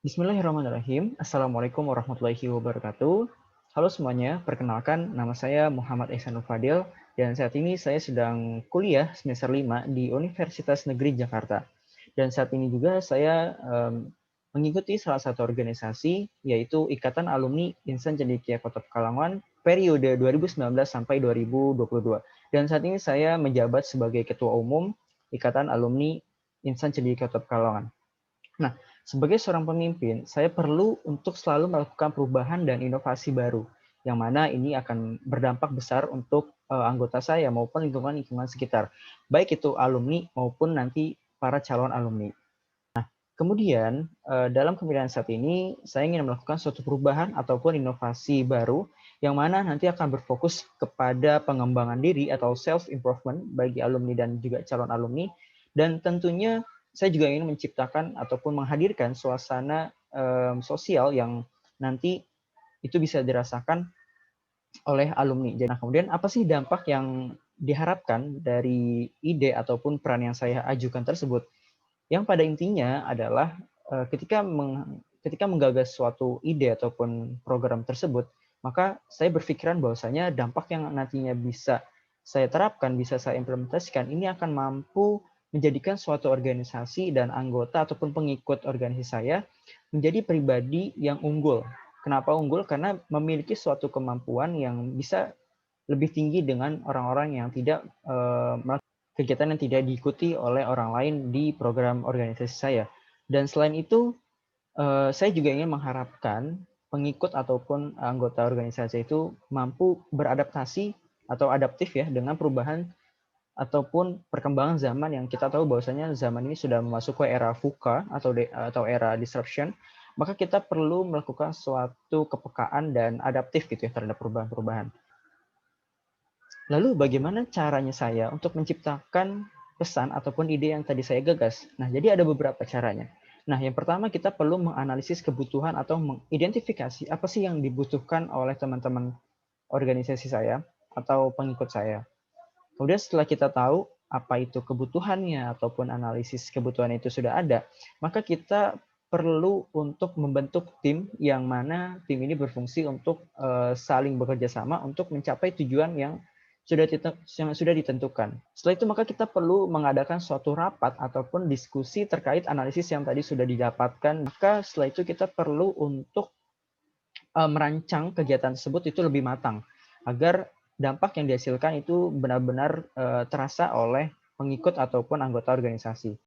Bismillahirrahmanirrahim. Assalamualaikum warahmatullahi wabarakatuh. Halo semuanya, perkenalkan nama saya Muhammad Ihsanul Fadil dan saat ini saya sedang kuliah semester 5 di Universitas Negeri Jakarta. Dan saat ini juga saya mengikuti salah satu organisasi yaitu Ikatan Alumni Insan Cendekia Kota Pekalongan periode 2019 sampai 2022. Dan saat ini saya menjabat sebagai Ketua Umum Ikatan Alumni Insan Cendekia Kota Pekalongan. Nah, sebagai seorang pemimpin, saya perlu untuk selalu melakukan perubahan dan inovasi baru, yang mana ini akan berdampak besar untuk anggota saya maupun lingkungan-lingkungan sekitar, baik itu alumni maupun nanti para calon alumni. Kemudian, dalam kepemimpinan saat ini, saya ingin melakukan suatu perubahan ataupun inovasi baru, yang mana nanti akan berfokus kepada pengembangan diri atau self-improvement bagi alumni dan juga calon alumni, dan tentunya saya juga ingin menciptakan ataupun menghadirkan suasana sosial yang nanti itu bisa dirasakan oleh alumni. Nah, kemudian apa sih dampak yang diharapkan dari ide ataupun peran yang saya ajukan tersebut? Yang pada intinya adalah ketika menggagas suatu ide ataupun program tersebut, maka saya berpikiran bahwasanya dampak yang nantinya bisa saya terapkan, bisa saya implementasikan, ini akan mampu menjadikan suatu organisasi dan anggota ataupun pengikut organisasi saya menjadi pribadi yang unggul. Kenapa unggul? Karena memiliki suatu kemampuan yang bisa lebih tinggi dengan orang-orang yang tidak kegiatan yang tidak diikuti oleh orang lain di program organisasi saya. Dan selain itu, saya juga ingin mengharapkan pengikut ataupun anggota organisasi itu mampu beradaptasi atau adaptif ya dengan perubahan ataupun perkembangan zaman yang kita tahu bahwasanya zaman ini sudah memasuki era VUCA atau era disruption, maka kita perlu melakukan suatu kepekaan dan adaptif gitu ya terhadap perubahan-perubahan. Lalu bagaimana caranya saya untuk menciptakan pesan ataupun ide yang tadi saya gagas? Nah, jadi ada beberapa caranya. Nah, yang pertama kita perlu menganalisis kebutuhan atau mengidentifikasi apa sih yang dibutuhkan oleh teman-teman organisasi saya atau pengikut saya. Kemudian setelah kita tahu apa itu kebutuhannya ataupun analisis kebutuhan itu sudah ada, maka kita perlu untuk membentuk tim yang mana tim ini berfungsi untuk saling bekerja sama untuk mencapai tujuan yang sudah ditentukan. Setelah itu maka kita perlu mengadakan suatu rapat ataupun diskusi terkait analisis yang tadi sudah didapatkan. Maka setelah itu kita perlu untuk merancang kegiatan tersebut itu lebih matang agar dampak yang dihasilkan itu benar-benar terasa oleh pengikut ataupun anggota organisasi.